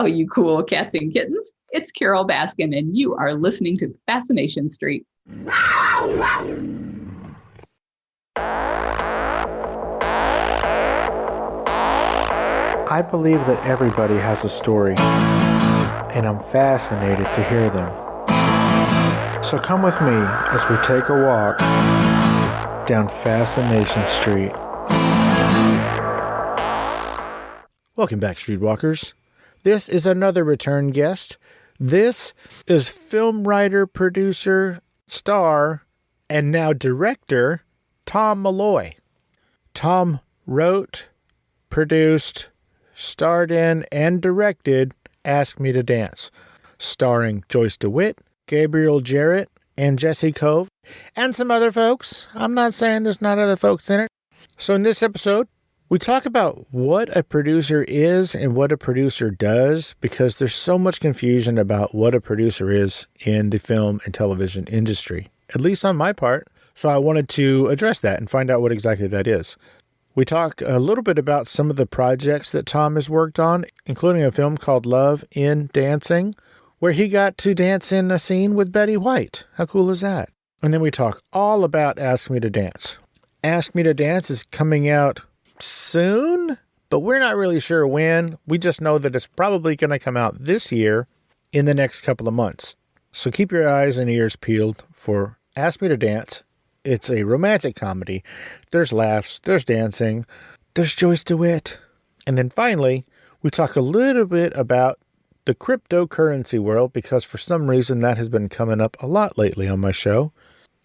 Hello, you cool cats and kittens. It's Carol Baskin, and you are listening to Fascination Street. I believe that everybody has a story, and I'm fascinated to hear them. So come with me as we take a walk down Fascination Street. Welcome back, Streetwalkers. This is another return guest. This is film writer, producer, star, and now director, Tom Malloy. Tom wrote, produced, starred in, and directed Ask Me to Dance, starring Joyce DeWitt, Gabriel Jarret, and Jesse Kove, and some other folks. I'm not saying there's not other folks in it. So in this episode, we talk about what a producer is and what a producer does, because there's so much confusion about what a producer is in the film and television industry, at least on my part. So I wanted to address that and find out what exactly that is. We talk a little bit about some of the projects that Tom has worked on, including a film called Love in Dancing, where he got to dance in a scene with Betty White. How cool is that? And then we talk all about Ask Me to Dance. Ask Me to Dance is coming out soon, but we're not really sure when. We just know that it's probably going to come out this year in the next couple of months. So keep your eyes and ears peeled for Ask Me to Dance. It's a romantic comedy. There's laughs, there's dancing, there's Joyce DeWitt. And then finally, we talk a little bit about the cryptocurrency world, because for some reason that has been coming up a lot lately on my show.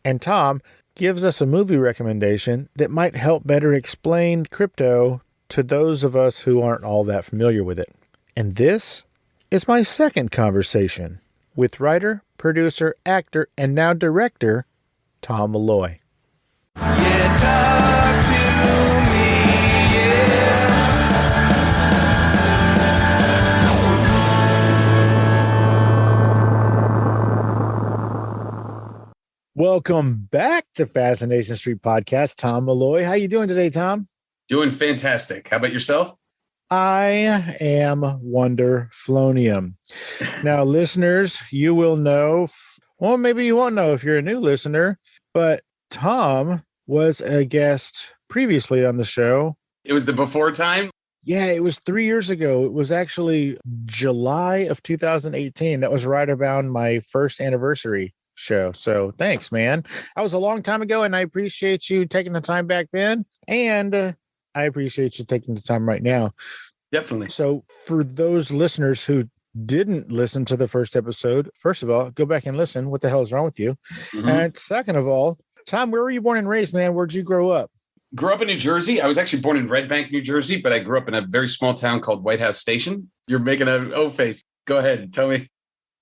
And Tom gives us a movie recommendation that might help better explain crypto to those of us who aren't all that familiar with it. And this is my second conversation with writer, producer, actor, and now director, Tom Malloy. Yeah, talk to me, yeah. Welcome back to Fascination Street Podcast, Tom Malloy. How you doing today, Tom? Doing fantastic. How about yourself? I am Wonderflonium. Now, listeners, you will know, well, maybe you won't know if you're a new listener, but Tom was a guest previously on the show. It was the before time? Yeah, it was 3 years ago. It was actually July of 2018. That was right around my first anniversary show. So thanks, man. That was a long time ago, and I appreciate you taking the time back then. And I appreciate you taking the time right now. Definitely. So for those listeners who didn't listen to the first episode, first of all, go back and listen. What the hell is wrong with you? Mm-hmm. And second of all, Tom, where were you born and raised, man? Where'd you grow up? Grew up in New Jersey. I was actually born in Red Bank, New Jersey, but I grew up in a very small town called White House Station. You're making a O face. Go ahead. Tell me.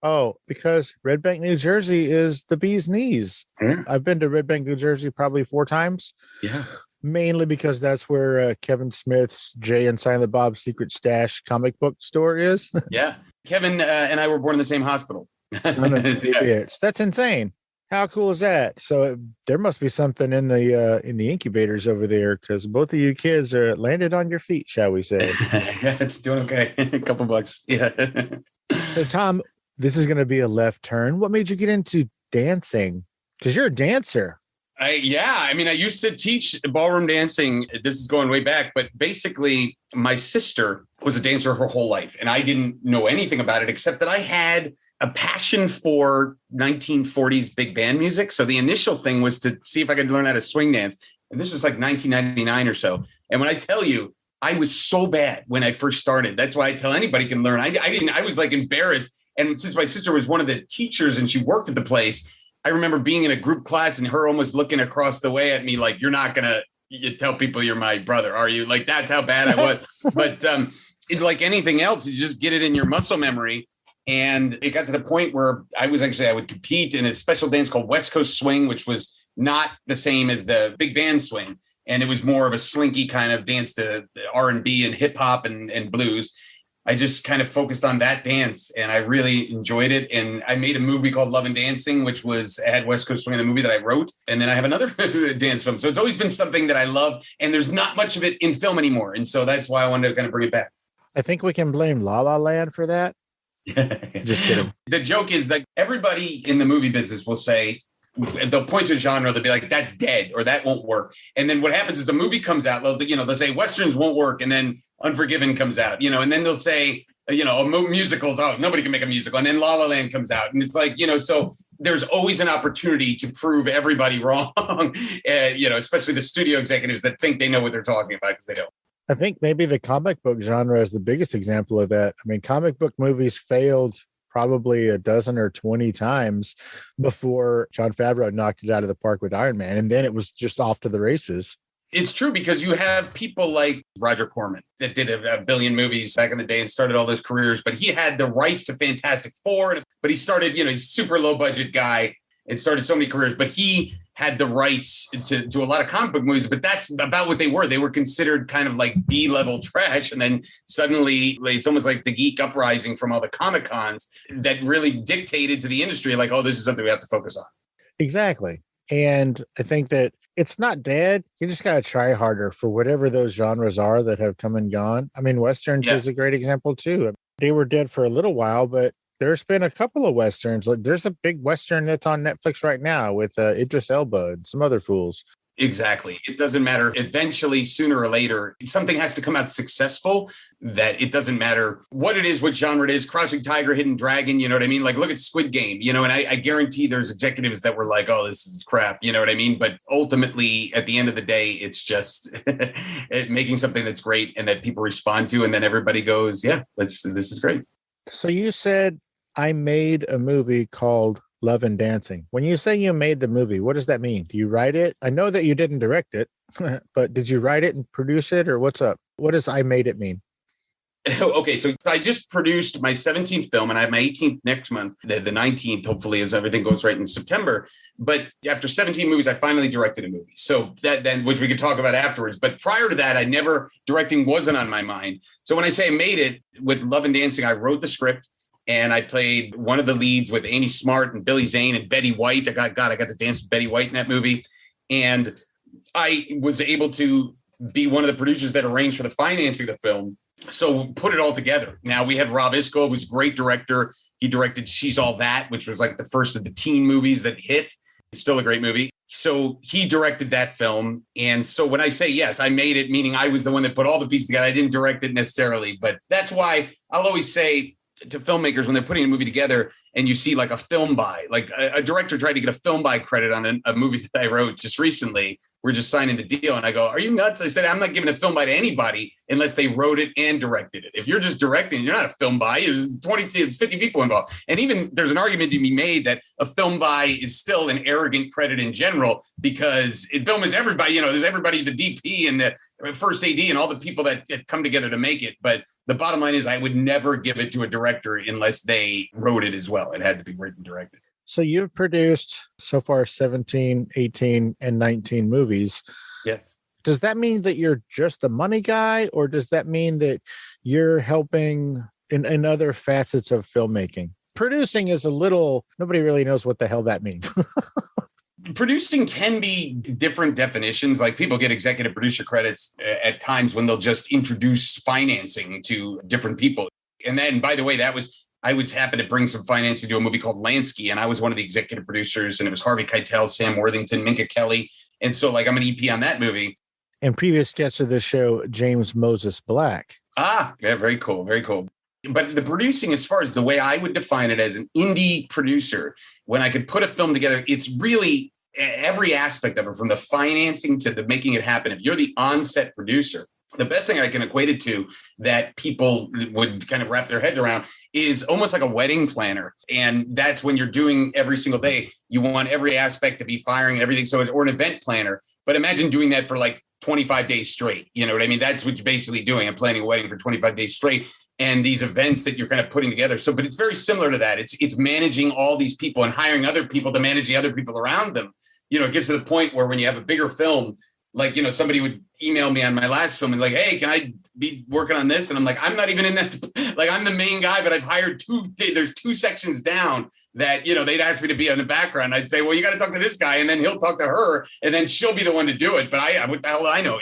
Oh, because Red Bank, New Jersey is the bee's knees. Yeah. I've been to Red Bank, New Jersey probably 4 times. Yeah. Mainly because that's where Kevin Smith's Jay and Silent Bob's Secret Stash comic book store is. Yeah. Kevin and I were born in the same hospital. Son of a bitch. That's insane. How cool is that? So there must be something in the incubators over there, because both of you kids are landed on your feet, shall we say? Yeah, it's doing okay. A couple bucks. Yeah. So Tom, this is going to be a left turn. What made you get into dancing? Because you're a dancer. I used to teach ballroom dancing. This is going way back, but basically my sister was a dancer her whole life, and I didn't know anything about it except that I had a passion for 1940s big band music. So the initial thing was to see if I could learn how to swing dance. And this was like 1999 or so. And when I tell you, I was so bad when I first started. That's why I tell anybody can learn. I was like embarrassed. And since my sister was one of the teachers and she worked at the place, I remember being in a group class and her almost looking across the way at me like, you're not going to tell people you're my brother, are you? Like, that's how bad I was. But it's like anything else, you just get it in your muscle memory. And it got to the point where I would compete in a special dance called West Coast Swing, which was not the same as the big band swing. And it was more of a slinky kind of dance to R&B and hip hop and blues. I just kind of focused on that dance and I really enjoyed it. And I made a movie called Love and Dancing, which had West Coast Swing in the movie that I wrote. And then I have another dance film. So it's always been something that I love. And there's not much of it in film anymore. And so that's why I wanted to kind of bring it back. I think we can blame La La Land for that. Just kidding. The joke is that everybody in the movie business will say, they'll point to a genre, they'll be like, that's dead or that won't work. And then what happens is the movie comes out, they'll say Westerns won't work. And then Unforgiven comes out, and then they'll say, musicals, oh, nobody can make a musical. And then La La Land comes out. And it's like, so there's always an opportunity to prove everybody wrong, especially the studio executives that think they know what they're talking about because they don't. I think maybe the comic book genre is the biggest example of that. I mean, comic book movies failed probably a dozen or 20 times before Jon Favreau knocked it out of the park with Iron Man. And then it was just off to the races. It's true because you have people like Roger Corman that did a billion movies back in the day and started all those careers, but he had the rights to Fantastic Four, but he started, he's a super low budget guy and started so many careers, but he had the rights to a lot of comic book movies, but that's about what they were. They were considered kind of like B-level trash. And then suddenly it's almost like the geek uprising from all the Comic Cons that really dictated to the industry, like, oh, this is something we have to focus on. Exactly. And I think that it's not dead. You just got to try harder for whatever those genres are that have come and gone. I mean, Westerns is a great example too. They were dead for a little while, but there's been a couple of Westerns. Like there's a big Western that's on Netflix right now with Idris Elba and some other fools. Exactly. It doesn't matter. Eventually, sooner or later, something has to come out successful that it doesn't matter what it is, what genre it is, Crouching Tiger, Hidden Dragon, you know what I mean? Like, look at Squid Game, and I guarantee there's executives that were like, oh, this is crap, you know what I mean? But ultimately, at the end of the day, it's just making something that's great and that people respond to. And then everybody goes, yeah, this is great. So you said I made a movie called Love and Dancing. When you say you made the movie, what does that mean? Do you write it? I know that you didn't direct it, but did you write it and produce it or what's up? What does I made it mean? Okay, so I just produced my 17th film and I have my 18th next month, the 19th, hopefully, as everything goes right in September. But after 17 movies, I finally directed a movie. So that then, which we could talk about afterwards. But prior to that, directing wasn't on my mind. So when I say I made it with Love and Dancing, I wrote the script. And I played one of the leads with Amy Smart and Billy Zane and Betty White. I got to dance with Betty White in that movie. And I was able to be one of the producers that arranged for the financing of the film. So put it all together. Now we have Rob Isco, who's a great director. He directed She's All That, which was like the first of the teen movies that hit. It's still a great movie. So he directed that film. And so when I say, yes, I made it, meaning I was the one that put all the pieces together. I didn't direct it necessarily, but that's why I'll always say to filmmakers when they're putting a movie together and you see like a film buy, like a director tried to get a film buy credit on a movie that I wrote just recently. We're just signing the deal. And I go, are you nuts? I said, I'm not giving a film buy to anybody unless they wrote it and directed it. If you're just directing, you're not a film buy. There's 50 people involved. And even there's an argument to be made that a film buy is still an arrogant credit in general because film is everybody, there's everybody, the DP and the first AD and all the people that come together to make it. But the bottom line is I would never give it to a director unless they wrote it as well. It had to be written and directed. So you've produced so far 17, 18, and 19 movies. Yes. Does that mean that you're just the money guy, or does that mean that you're helping in other facets of filmmaking? Producing is nobody really knows what the hell that means. Producing can be different definitions. Like people get executive producer credits at times when they'll just introduce financing to different people. And then, by the way, I was happy to bring some financing to a movie called Lansky, and I was one of the executive producers, and it was Harvey Keitel, Sam Worthington, Minka Kelly. And so I'm an EP on that movie. And previous guest of the show, James Moses Black. Yeah, very cool, very cool. But the producing, as far as the way I would define it as an indie producer, when I could put a film together, it's really every aspect of it, from the financing to the making it happen. If you're the on-set producer, the best thing I can equate it to that people would kind of wrap their heads around is almost like a wedding planner. And that's when you're doing every single day. You want every aspect to be firing and everything. Or an event planner. But imagine doing that for like 25 days straight. You know what I mean? That's what you're basically doing. I'm planning a wedding for 25 days straight. And these events that you're kind of putting together. But it's very similar to that. It's managing all these people and hiring other people to manage the other people around them. It gets to the point where when you have a bigger film, Like, somebody would email me on my last film and like, hey, can I be working on this? And I'm like, I'm not even in that. Like, I'm the main guy, but I've hired there's 2 sections down that, they'd ask me to be on the background. I'd say, well, you got to talk to this guy, and then he'll talk to her, and then she'll be the one to do it. But what the hell do I know?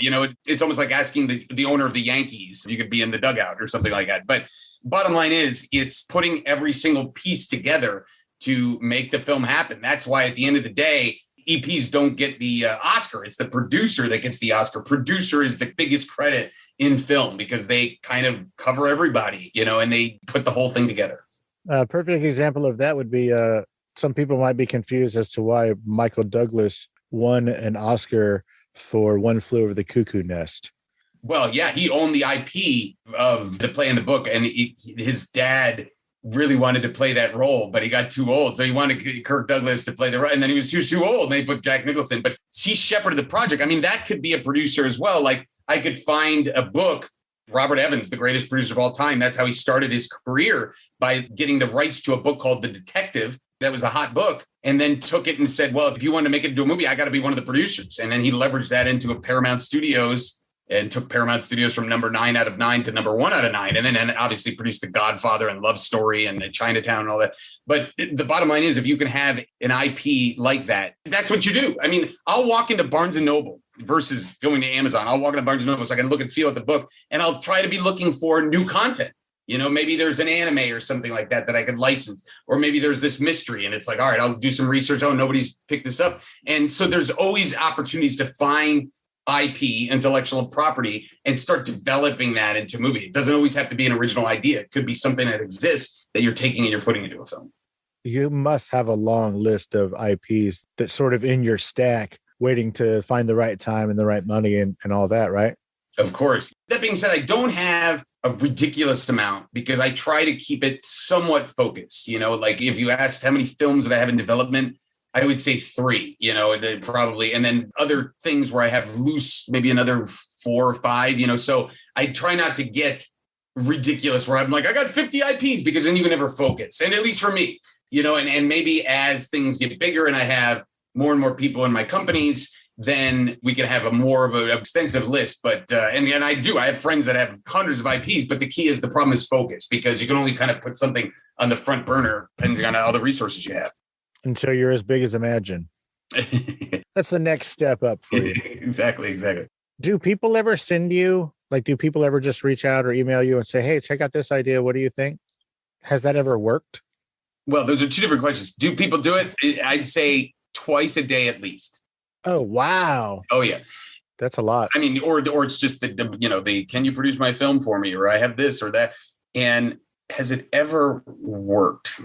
It's almost like asking the owner of the Yankees if you could be in the dugout or something like that. But bottom line is, it's putting every single piece together to make the film happen. That's why at the end of the day, EPs don't get the Oscar. It's the producer that gets the Oscar. Producer is the biggest credit in film because they kind of cover everybody, and they put the whole thing together. A perfect example of that would be some people might be confused as to why Michael Douglas won an Oscar for One Flew Over the Cuckoo Nest. Well, yeah, he owned the IP of the play in the book, and his dad really wanted to play that role, but he got too old. So he wanted Kirk Douglas to play the role, and then he was too old, and they put Jack Nicholson. But he shepherded the project. I mean, that could be a producer as well. Like, I could find a book, Robert Evans, the greatest producer of all time. That's how he started his career, by getting the rights to a book called The Detective. That was a hot book, and then took it and said, well, if you want to make it into a movie, I got to be one of the producers. And then he leveraged that into a Paramount Studios, and took Paramount Studios from number 9 out of 9 to number 1 out of 9. And then obviously produced The Godfather and Love Story and Chinatown and all that. But the bottom line is, if you can have an IP like that, that's what you do. I mean, I'll walk into Barnes & Noble versus going to Amazon. I'll walk into Barnes & Noble so I can look and feel at the book, and I'll try to be looking for new content. Maybe there's an anime or something like that I could license, or maybe there's this mystery and it's like, all right, I'll do some research. Oh, nobody's picked this up. And so there's always opportunities to find IP, intellectual property, and start developing that into a movie. It doesn't always have to be an original idea. It could be something that exists that you're taking and you're putting into a film. You must have a long list of IPs that's sort of in your stack, waiting to find the right time and the right money and all that, right? Of course. That being said, I don't have a ridiculous amount because I try to keep it somewhat focused. Like, if you asked how many films that I have in development, I would say 3, probably. And then other things where I have loose, maybe another 4 or 5, so I try not to get ridiculous where I'm like, I got 50 IPs, because then you can never focus. And at least for me, and maybe as things get bigger and I have more and more people in my companies, then we can have a more of an extensive list. But, and I have friends that have hundreds of IPs, but the key is, the problem is focus, because you can only kind of put something on the front burner depending on all the resources you have. Until you're as big as Imagine. That's the next step up for you. Exactly. Do people ever send you, do people ever just reach out or email you and say, hey, check out this idea, what do you think? Has that ever worked? Well, those are 2 different questions. Do people do it? I'd say twice a day at least. Oh, wow. Oh, yeah. That's a lot. I mean, or it's just the can you produce my film for me? Or I have this or that. And has it ever worked?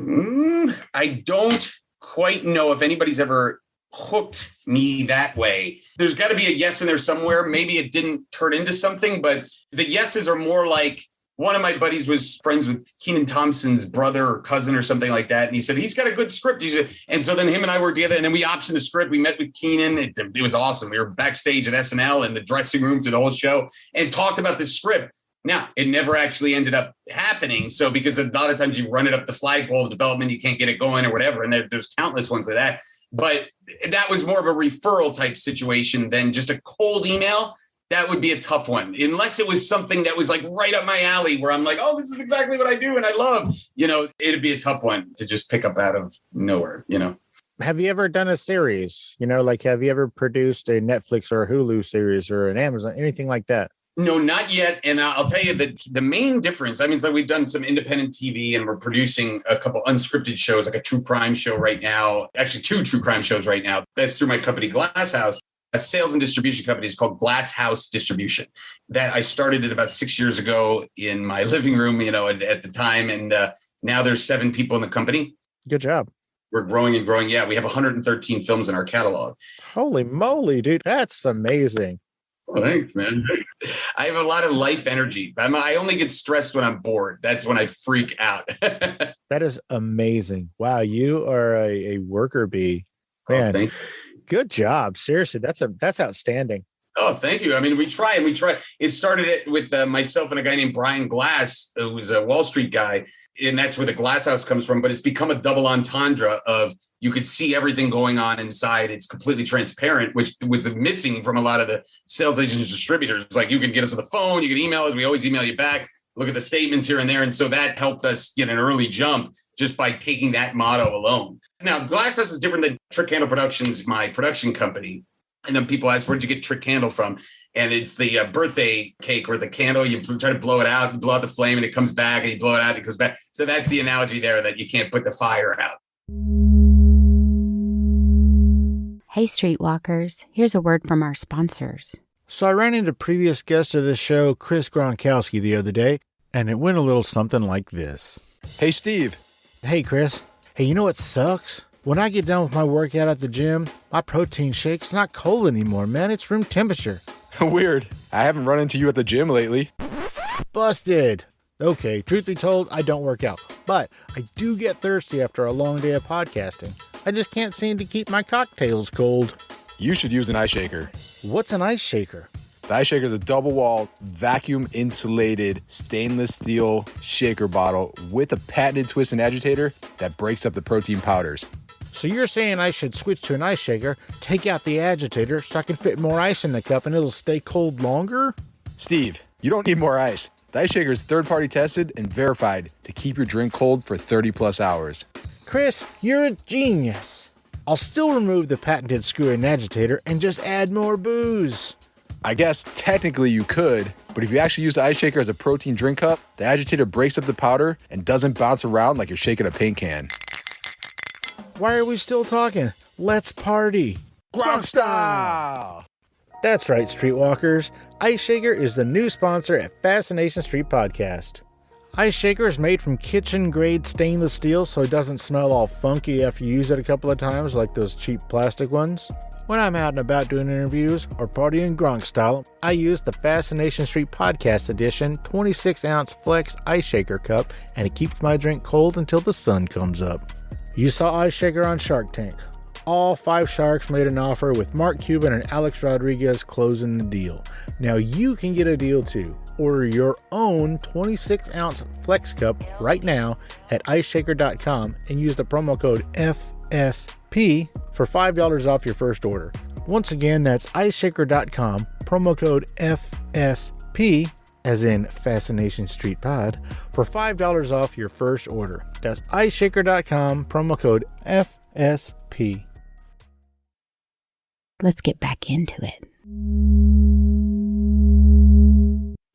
I don't quite know if anybody's ever hooked me that way. There's got to be a yes in there somewhere. Maybe it didn't turn into something, but the yeses are more like, one of my buddies was friends with Kenan Thompson's brother or cousin or something like that. And he said, he's got a good script. And so then him and I worked together, and then we optioned the script. We met with Kenan. It was awesome. We were backstage at SNL in the dressing room through the whole show and talked about the script. Now, it never actually ended up happening. So, because a lot of times you run it up the flagpole of development, you can't get it going or whatever. And there's countless ones like that. But that was more of a referral type situation than just a cold email. That would be a tough one, unless it was something that was like right up my alley where I'm like, oh, this is exactly what I do and I love, it'd be a tough one to just pick up out of nowhere, Have you ever done a series? Have you ever produced a Netflix or a Hulu series or an Amazon, anything like that? No, not yet. And I'll tell you that the main difference, so we've done some independent TV and we're producing a couple unscripted shows, like a true crime show right now, actually 2 true crime shows right now. That's through my company, Glass House. A sales and distribution company is called Glass House Distribution, that I started it about 6 years ago in my living room, at the time. And now there's 7 people in the company. Good job. We're growing and growing. Yeah, we have 113 films in our catalog. Holy moly, dude. That's amazing. Oh, thanks, man. I have a lot of life energy. I only get stressed when I'm bored. That's when I freak out. That is amazing. Wow, you are a worker bee. Man, good job. Seriously, that's outstanding. Oh, thank you. I mean, we try. It started with myself and a guy named Brian Glass, who was a Wall Street guy. And that's where the Glass House comes from. But it's become a double entendre of you could see everything going on inside. It's completely transparent, which was missing from a lot of the sales agents and distributors. Like, you can get us on the phone, you can email us. We always email you back. Look at the statements here and there. And so that helped us get an early jump just by taking that motto alone. Now, Glass House is different than Trick Handle Productions, my production company. And then people ask, where'd you get Trick Candle from? And it's the birthday cake where the candle, you try to blow it out, you blow out the flame and it comes back, and you blow it out and it comes back. So that's the analogy there, that you can't put the fire out. Hey, Streetwalkers, here's a word from our sponsors. So I ran into previous guest of the show, Chris Gronkowski, the other day, and it went a little something like this. Hey, Steve. Hey, Chris. Hey, you know what sucks? When I get done with my workout at the gym, my protein shake's not cold anymore, man. It's room temperature. Weird. I haven't run into you at the gym lately. Busted. Okay, truth be told, I don't work out, but I do get thirsty after a long day of podcasting. I just can't seem to keep my cocktails cold. You should use an ice shaker. What's an ice shaker? The ice shaker is a double-walled, vacuum-insulated stainless steel shaker bottle with a patented twist and agitator that breaks up the protein powders. So you're saying I should switch to an ice shaker, take out the agitator so I can fit more ice in the cup and it'll stay cold longer? Steve, you don't need more ice. The ice shaker is third-party tested and verified to keep your drink cold for 30-plus hours. Chris, you're a genius. I'll still remove the patented screw and agitator and just add more booze. I guess technically you could, but if you actually use the ice shaker as a protein drink cup, the agitator breaks up the powder and doesn't bounce around like you're shaking a paint can. Why are we still talking? Let's party. Gronk style! That's right, Streetwalkers. Ice Shaker is the new sponsor at Fascination Street Podcast. Ice Shaker is made from kitchen-grade stainless steel so it doesn't smell all funky after you use it a couple of times like those cheap plastic ones. When I'm out and about doing interviews or partying Gronk style, I use the Fascination Street Podcast Edition 26-ounce Flex Ice Shaker cup, and it keeps my drink cold until the sun comes up. You saw Ice Shaker on Shark Tank. All 5 sharks made an offer with Mark Cuban and Alex Rodriguez closing the deal. Now you can get a deal too. Order your own 26-ounce Flex Cup right now at iceshaker.com and use the promo code FSP for $5 off your first order. Once again, that's iceshaker.com, promo code FSP, as in Fascination Street Pod, for $5 off your first order. That's iceshaker.com, promo code FSP. Let's get back into it.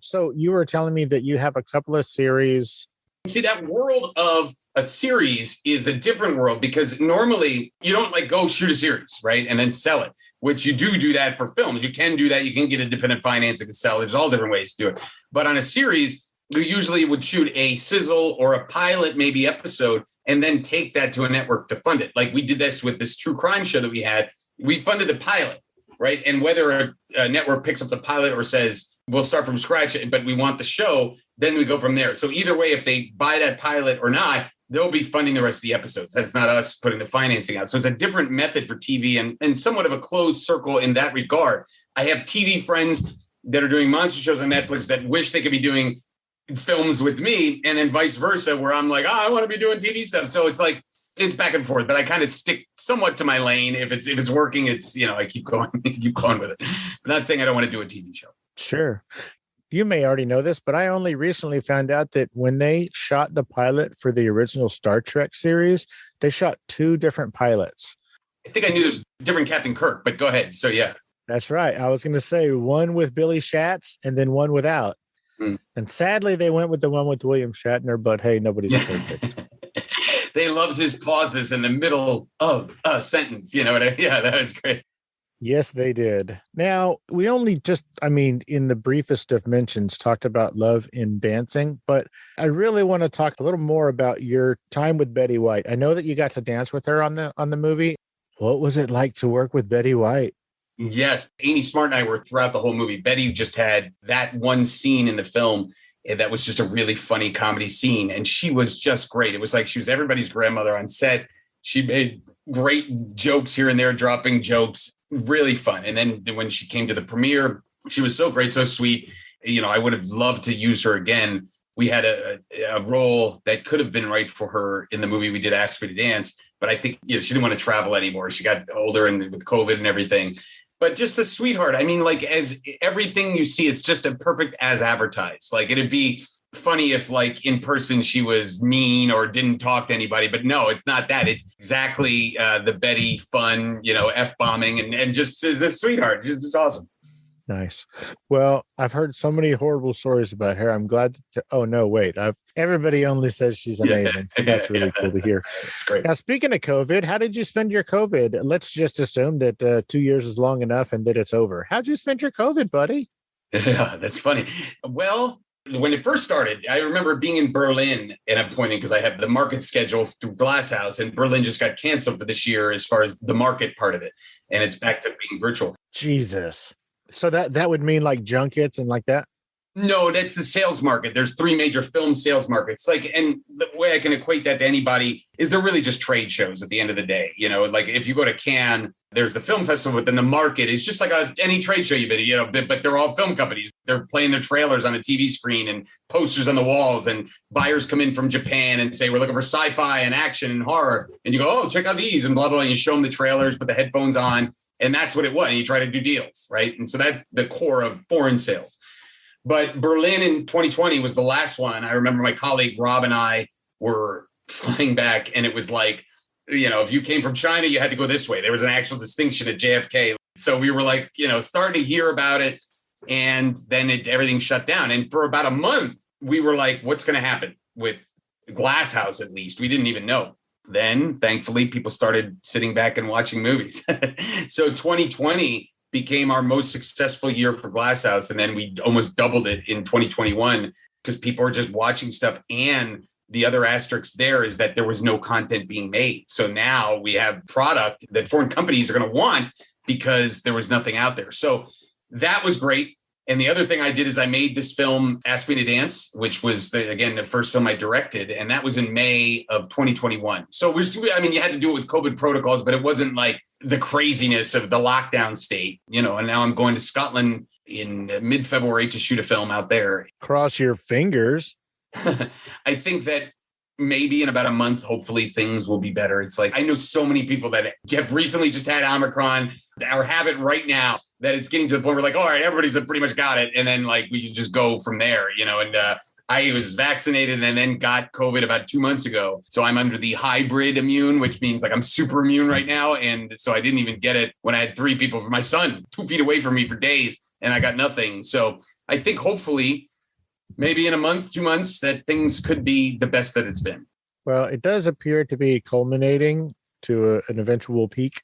So you were telling me that you have a couple of series. See, that world of a series is a different world because normally you don't like go shoot a series, right? And then sell it, which you do that for films. You can do that. You can get independent financing and sell it. There's all different ways to do it. But on a series, you usually would shoot a sizzle or a pilot, maybe episode, and then take that to a network to fund it. Like we did this with this true crime show that we had. We funded the pilot, right? And whether a network picks up the pilot or says, we'll start from scratch, but we want the show, then we go from there. So either way, if they buy that pilot or not, they'll be funding the rest of the episodes. That's not us putting the financing out. So it's a different method for TV and somewhat of a closed circle in that regard. I have TV friends that are doing monster shows on Netflix that wish they could be doing films with me, and then vice versa, where I'm like, I want to be doing TV stuff. So it's like, it's back and forth, but I kind of stick somewhat to my lane. If it's working, it's, I keep going with it. I'm not saying I don't want to do a TV show. Sure. You may already know this, but I only recently found out that when they shot the pilot for the original Star Trek series, they shot 2 different pilots. I think I knew there's a different Captain Kirk, but go ahead. So yeah. That's right. I was going to say one with Billy Shatz and then one without. And sadly, they went with the one with William Shatner, but hey, nobody's perfect. They loved his pauses in the middle of a sentence. You know what I mean? Yeah, that was great. Yes, they did. Now, we only just, in the briefest of mentions, talked about love in dancing, but I really want to talk a little more about your time with Betty White. I know that you got to dance with her on the movie. What was it like to work with Betty White? Yes, Amy Smart and I were throughout the whole movie. Betty just had that one scene in the film that was just a really funny comedy scene, and she was just great. It was like she was everybody's grandmother on set. She made great jokes here and there, dropping jokes. really fun. And then when she came to the premiere, she was so great, so sweet. I would have loved to use her again. We had a role that could have been right for her in the movie we did, Ask Me to Dance. But I think, she didn't want to travel anymore. She got older and with COVID and everything. But just a sweetheart. I mean, like, as everything you see, it's just a perfect as advertised. Like, it'd be funny if, like, in person she was mean or didn't talk to anybody. But no, it's not that. It's exactly the Betty fun, F-bombing and just is a sweetheart. Just awesome. Nice. Well, I've heard so many horrible stories about her. I'm glad. Oh no, wait. Everybody only says she's amazing. So that's really cool to hear. It's great. Now, speaking of COVID, how did you spend your COVID? Let's just assume that 2 years is long enough and that it's over. How'd you spend your COVID, buddy? Yeah, that's funny. Well, when it first started, I remember being in Berlin, and I'm pointing because I have the market schedule through Glasshouse, and Berlin just got canceled for this year as far as the market part of it. And it's back to being virtual. Jesus. So that would mean like junkets and like that? No, that's the sales market. There's 3 major film sales markets. And the way I can equate that to anybody is they're really just trade shows at the end of the day. Like if you go to Cannes, there's the film festival, but then the market is just like any trade show you've been, but they're all film companies. They're playing their trailers on a TV screen and posters on the walls, and buyers come in from Japan and say, we're looking for sci-fi and action and horror. And you go, oh, check out these and blah, blah. And you show them the trailers, put the headphones on. And that's what it was. And you try to do deals, right? And so that's the core of foreign sales. But Berlin in 2020 was the last one. I remember my colleague Rob and I were flying back, and it was like, if you came from China, you had to go this way. There was an actual distinction at JFK. So we were like, starting to hear about it, and then everything shut down. And for about a month, we were like, what's going to happen with Glasshouse? At least we didn't even know. Then, thankfully, people started sitting back and watching movies. So 2020 became our most successful year for Glasshouse. And then we almost doubled it in 2021 because people are just watching stuff. And the other asterisk there is that there was no content being made. So now we have product that foreign companies are going to want because there was nothing out there. So that was great. And the other thing I did is I made this film, Ask Me to Dance, which was, the first film I directed. And that was in May of 2021. So you had to do it with COVID protocols, but it wasn't like the craziness of the lockdown state, and now I'm going to Scotland in mid-February to shoot a film out there. Cross your fingers. I think that maybe in about a month, hopefully things will be better. It's like, I know so many people that have recently just had Omicron or have it right now, that it's getting to the point where like, all right, everybody's pretty much got it. And then like, we can just go from there, and I was vaccinated and then got COVID about 2 months ago. So I'm under the hybrid immune, which means like I'm super immune right now. And so I didn't even get it when I had 3 people from my son 2 feet away from me for days, and I got nothing. So I think hopefully maybe in a month, 2 months, that things could be the best that it's been. Well, it does appear to be culminating to an eventual peak,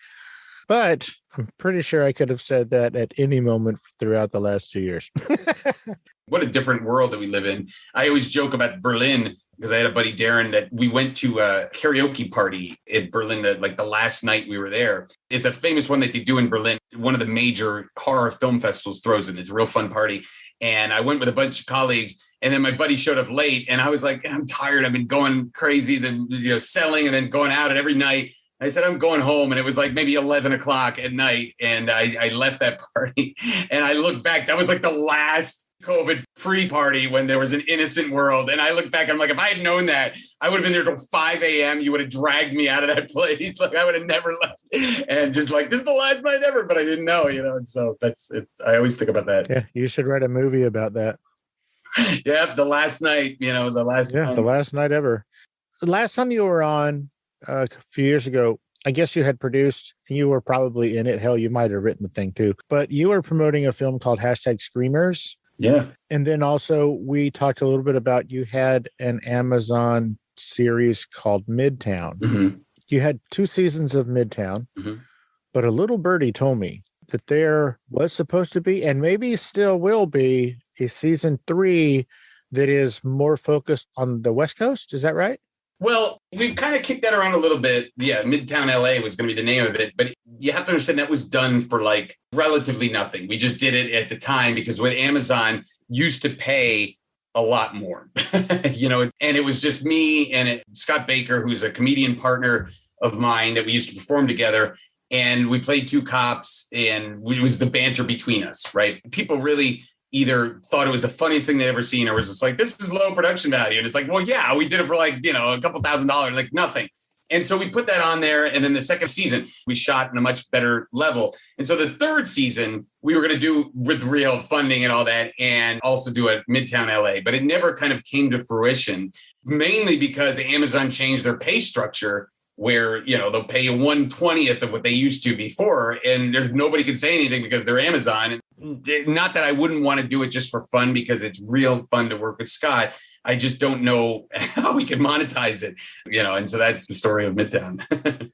but I'm pretty sure I could have said that at any moment throughout the last 2 years. What a different world that we live in. I always joke about Berlin because I had a buddy, Darren, that we went to a karaoke party in Berlin, the last night we were there. It's a famous one that they do in Berlin. One of the major horror film festivals throws it. It's a real fun party. And I went with a bunch of colleagues, and then my buddy showed up late, and I was like, I'm tired. I've been going crazy, then selling and then going out every night. I said, I'm going home. And it was like maybe 11 o'clock at night. And I left that party, and I look back, that was like the last COVID-free party when there was an innocent world. And I look back, I'm like, if I had known that, I would have been there till 5 a.m. You would have dragged me out of that place. Like I would have never left. And just like, this is the last night ever, but I didn't know, And so that's it. I always think about that. Yeah, you should write a movie about that. Yeah, the last night, the last night ever. The last time you were on a few years ago, I guess you had produced, and you were probably in it. Hell, you might have written the thing too. But you were promoting a film called #Screamers. Yeah. And then also we talked a little bit about you had an Amazon series called Midtown. Mm-hmm. You had 2 seasons of Midtown, but a little birdie told me that there was supposed to be, and maybe still will be, a season 3 that is more focused on the West Coast. Is that right? Well, we've kind of kicked that around a little bit. Yeah, Midtown LA was going to be the name of it. But you have to understand that was done for like relatively nothing. We just did it at the time because with Amazon used to pay a lot more, and it was just me and Scott Baker, who's a comedian partner of mine that we used to perform together. and we played two cops, and it was the banter between us, right? People really either thought it was the funniest thing they'd ever seen, or was just like, this is low production value. And it's like, well, yeah, we did it for like, you know, a couple $1,000, like nothing. And so we put that on there. And then the second season, we shot in a much better level. And so the third season, we were going to do with real funding and all that, and also do it Midtown LA. But it never kind of came to fruition, mainly because Amazon changed their pay structure, where, you know, they'll pay you 1/20th of what they used to before. And there's nobody can say anything because they're Amazon. Not that I wouldn't want to do it just for fun, because it's real fun to work with Scott. I just don't know how we can monetize it, you know, and so that's the story of Midtown.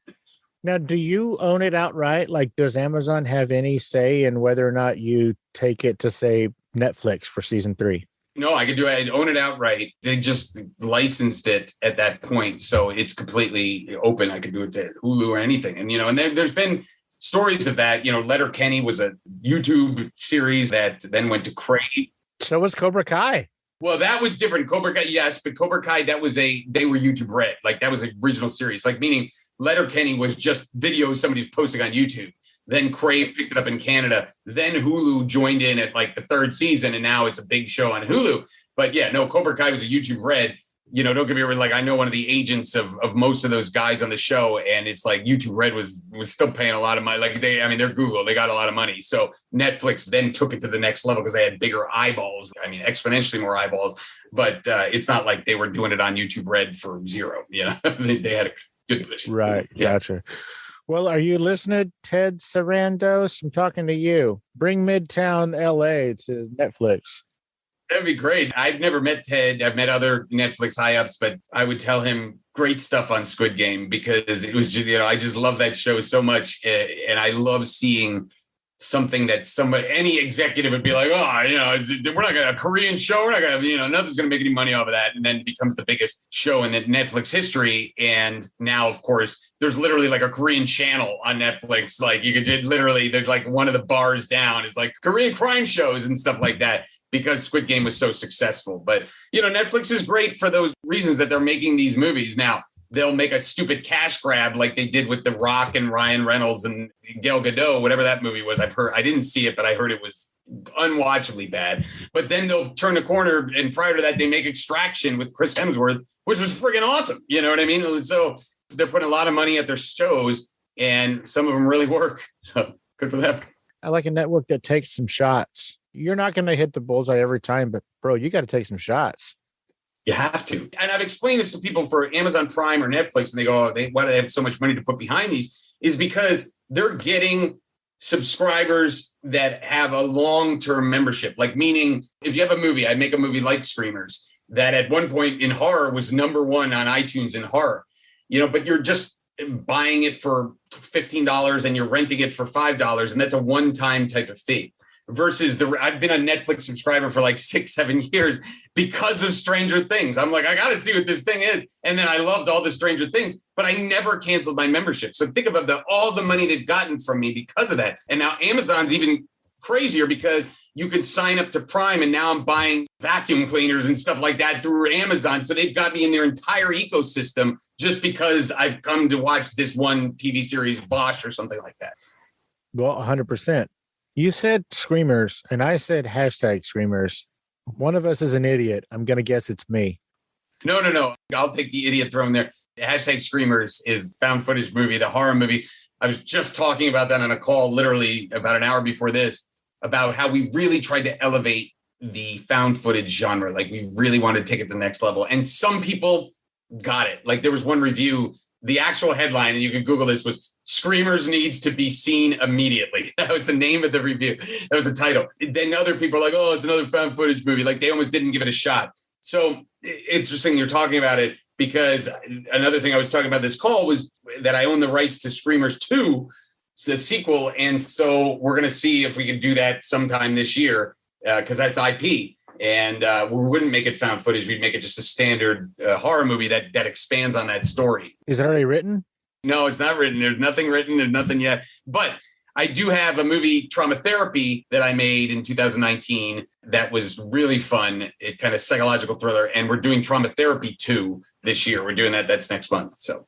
Now, do you own it outright? Like, does Amazon have any say in whether or not you take it to, say, Netflix for season 3? No, I could do it. I'd own it outright. They just licensed it at that point. So it's completely open. I could do it to Hulu or anything. And, you know, and there's been stories of that. You know, Letterkenny was a YouTube series that then went to Crave. So was Cobra Kai. Well, that was different. Cobra Kai, yes, but Cobra Kai, they were YouTube Red. Like, that was an original series. Like, meaning Letterkenny was just videos somebody's posting on YouTube. Then Crave picked it up in Canada. Then Hulu joined in at like the third season, and now it's a big show on Hulu. But yeah, no, Cobra Kai was a YouTube Red. You know, don't get me wrong. Like, I know one of the agents of most of those guys on the show, and it's like YouTube Red was still paying a lot of money. Like, they're Google, they got a lot of money. So Netflix then took it to the next level because they had bigger eyeballs. I mean, exponentially more eyeballs. But it's not like they were doing it on YouTube Red for zero. You know, they had a good budget. Right. Yeah. Gotcha. Well, are you listening, Ted Sarandos? I'm talking to you. Bring Midtown LA to Netflix. That'd be great. I've never met Ted. I've met other Netflix high-ups, but I would tell him great stuff on Squid Game, because it was just, you know, I just love that show so much. And I love seeing something that any executive would be like, oh, you know, we're not going to, a Korean show, we're not going to, you know, nothing's going to make any money off of that. And then it becomes the biggest show in the Netflix history. And now, of course, there's literally like a Korean channel on Netflix. Like, you could literally, there's like one of the bars down is like Korean crime shows and stuff like that, because Squid Game was so successful. But, you know, Netflix is great for those reasons that they're making these movies. Now, they'll make a stupid cash grab like they did with The Rock and Ryan Reynolds and Gal Gadot, whatever that movie was. I didn't see it, but I heard it was unwatchably bad. But then they'll turn the corner, and prior to that, they make Extraction with Chris Hemsworth, which was friggin' awesome. You know what I mean? So they're putting a lot of money at their shows, and some of them really work. So good for them. I like a network that takes some shots. You're not going to hit the bullseye every time, but bro, you got to take some shots. You have to. And I've explained this to people for Amazon Prime or Netflix, and they go, why do they have so much money to put behind these? Is because they're getting subscribers that have a long-term membership. Like, meaning, if you have a movie, I make a movie like Screamers, that at one point in horror was #1 on iTunes in horror, you know, but you're just buying it for $15 and you're renting it for $5, and that's a one-time type of fee. Versus I've been a Netflix subscriber for like 6-7 years because of Stranger Things. I'm like, I got to see what this thing is. And then I loved all the Stranger Things, but I never canceled my membership. So think about all the money they've gotten from me because of that. And now Amazon's even crazier, because you can sign up to Prime, and now I'm buying vacuum cleaners and stuff like that through Amazon. So they've got me in their entire ecosystem just because I've come to watch this one TV series, Bosch or something like that. Well, 100%. You said Screamers, and I said #Screamers. One of us is an idiot. I'm going to guess it's me. No. I'll take the idiot throne there. #Screamers is found footage movie, the horror movie. I was just talking about that on a call literally about an hour before this, about how we really tried to elevate the found footage genre. Like, we really wanted to take it to the next level. And some people got it. Like, there was one review, the actual headline, and you can Google this, was Screamers needs to be seen immediately. That was the name of the review. That was the title. Then other people are like, oh, it's another found footage movie. Like, they almost didn't give it a shot. So interesting you're talking about it, because another thing I was talking about this call was that I own the rights to Screamers 2, the sequel. And so we're going to see if we can do that sometime this year, because that's IP. And we wouldn't make it found footage. We'd make it just a standard horror movie that expands on that story. Is it already written? No, it's not written. There's nothing written. There's nothing yet. But I do have a movie, Trauma Therapy, that I made in 2019 that was really fun. It kind of psychological thriller. And we're doing Trauma Therapy 2 this year. We're doing that. That's next month. So,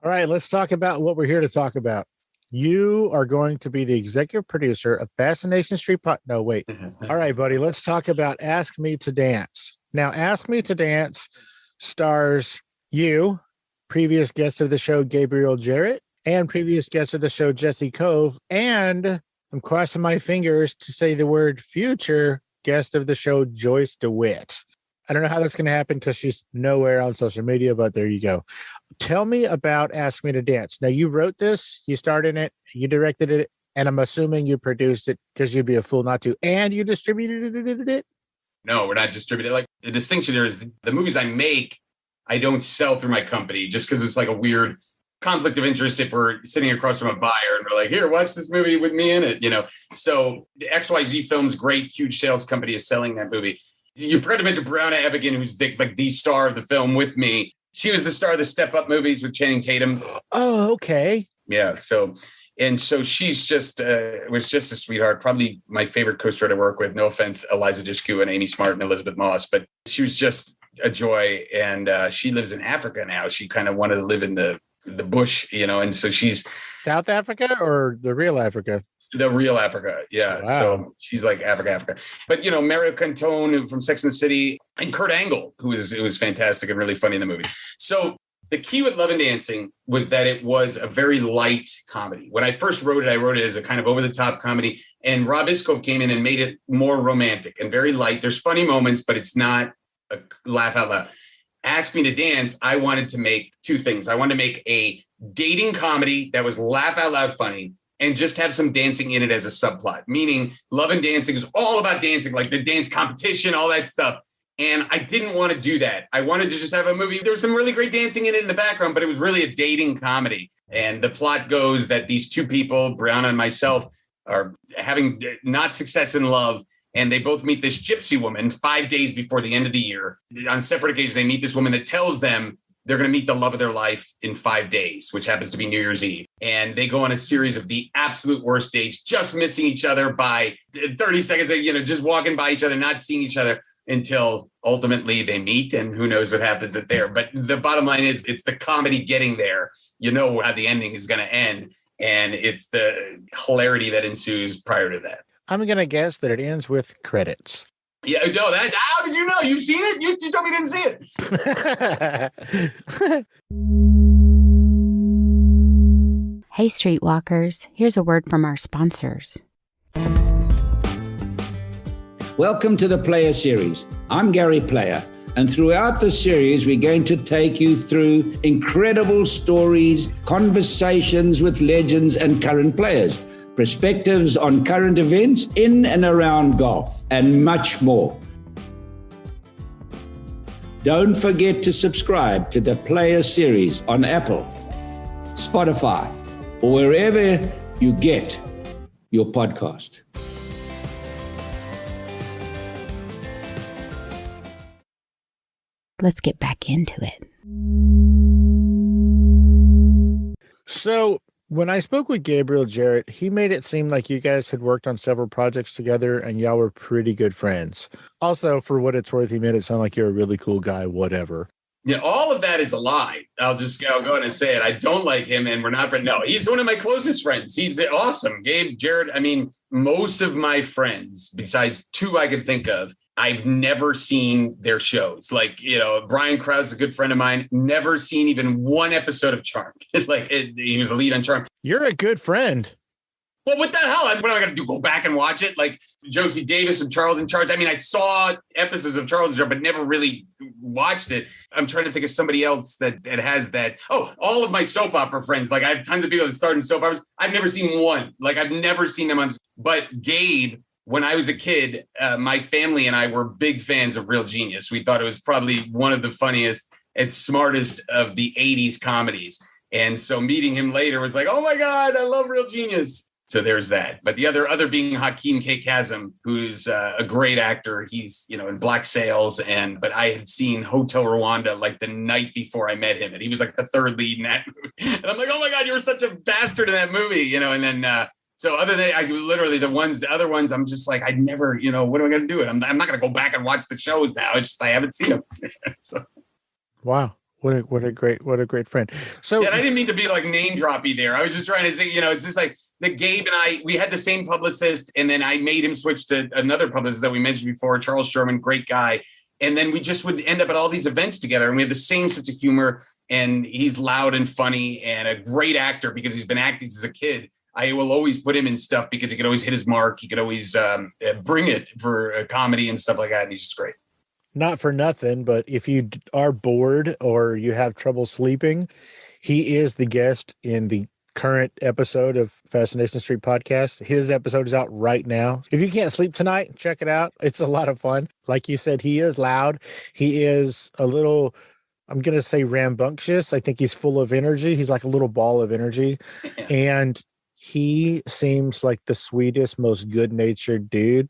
all right, let's talk about what we're here to talk about. You are going to be the executive producer of Fascination Street. No, wait. All right, buddy. Let's talk about Ask Me to Dance. Now, Ask Me to Dance stars you, previous guest of the show, Gabriel Jarret, and previous guest of the show, Jesse Kove. And I'm crossing my fingers to say the word future guest of the show, Joyce DeWitt. I don't know how that's going to happen because she's nowhere on social media, but there you go. Tell me about Ask Me to Dance. Now, you wrote this, you starred in it, you directed it, and I'm assuming you produced it because you'd be a fool not to, and you distributed it? No, we're not distributed. Like, the distinction there is the movies I make, I don't sell through my company just because it's like a weird conflict of interest if we're sitting across from a buyer and we're like, here, watch this movie with me in it, So the XYZ Films, great, huge sales company, is selling that movie. You forgot to mention Brianna Evigan, who's the star of the film with me. She was the star of the Step Up movies with Channing Tatum. Oh, okay. Yeah. So she's just was just a sweetheart. Probably my favorite co-star to work with. No offense, Eliza Dushku and Amy Smart and Elizabeth Moss, but she was just a joy. And she lives in Africa now. She kind of wanted to live in the bush, and so she's South Africa or the real Africa? The real Africa. Yeah. Wow. So she's like Africa. But, Mario Cantone from Sex and the City, and Kurt Angle, who was fantastic and really funny in the movie. So the key with Love and Dancing was that it was a very light comedy. When I first wrote it, I wrote it as a kind of over-the-top comedy. And Rob Iskov came in and made it more romantic and very light. There's funny moments, but it's not a laugh out loud. Ask Me to Dance, I wanted to make two things. I wanted to make a dating comedy that was laugh out loud funny and just have some dancing in it as a subplot, meaning Love and Dancing is all about dancing, like the dance competition, all that stuff. And I didn't want to do that. I wanted to just have a movie. There was some really great dancing in it in the background, but it was really a dating comedy. And the plot goes that these two people, Brianna and myself, are having not success in love. And they both meet this gypsy woman 5 days before the end of the year. On separate occasions, they meet this woman that tells them they're going to meet the love of their life in 5 days, which happens to be New Year's Eve. And they go on a series of the absolute worst dates, just missing each other by 30 seconds, just walking by each other, not seeing each other until ultimately they meet. And who knows what happens at there. But the bottom line is it's the comedy getting there. You know how the ending is going to end. And it's the hilarity that ensues prior to that. I'm going to guess that it ends with credits. Yeah, no, how did you know? You've seen it? You told me you didn't see it. Hey, Streetwalkers, here's a word from our sponsors. Welcome to the Player Series. I'm Gary Player, and throughout the series, we're going to take you through incredible stories, conversations with legends and current players, perspectives on current events in and around golf, and much more. Don't forget to subscribe to the Player Series on Apple, Spotify, or wherever you get your podcast. Let's get back into it. So, when I spoke with Gabriel Jarret, he made it seem like you guys had worked on several projects together and y'all were pretty good friends. Also, for what it's worth, he made it sound like you're a really cool guy, whatever. Yeah, all of that is a lie. I'll go ahead and say it. I don't like him and we're not friends. No, he's one of my closest friends. He's awesome. Gabe Jared. I mean, most of my friends, besides two I could think of, I've never seen their shows. Like, Brian Krause is a good friend of mine. Never seen even one episode of Charmed. He was the lead on Charmed. You're a good friend. Well, what the hell? What am I going to do? Go back and watch it? Like Josie Davis and Charles in Charge. I mean, I saw episodes of Charles in Charge, but never really watched it. I'm trying to think of somebody else that has that. Oh, all of my soap opera friends. Like I have tons of people that start in soap operas. I've never seen one. Like I've never seen them on. But Gabe, when I was a kid, my family and I were big fans of Real Genius. We thought it was probably one of the funniest and smartest of the 80s comedies. And so meeting him later was like, oh my God, I love Real Genius. So there's that. But the other being Hakeem K. Kazim, who's a great actor. He's, in Black Sails. But I had seen Hotel Rwanda like the night before I met him. And he was like the third lead in that movie. And I'm like, oh my God, you were such a bastard in that movie, and then, so other than I literally the other ones, I'm just like, I'd never, what am I going to do? I'm not going to go back and watch the shows now. It's just, I haven't seen them. So. Wow. What a great friend. So Yeah, and I didn't mean to be like name droppy there. I was just trying to say, it's just like that Gabe and I, we had the same publicist, and then I made him switch to another publicist that we mentioned before, Charles Sherman, great guy. And then we just would end up at all these events together, and we have the same sense of humor, and he's loud and funny and a great actor because he's been acting since a kid. I will always put him in stuff because he could always hit his mark. He could always bring it for comedy and stuff like that. And he's just great. Not for nothing, but if you are bored or you have trouble sleeping, he is the guest in the current episode of Fascination Street podcast. His episode is out right now. If you can't sleep tonight, check it out. It's a lot of fun. Like you said, he is loud. He is a little, I'm going to say rambunctious. I think he's full of energy. He's like a little ball of energy. Yeah. And he seems like the sweetest, most good-natured dude.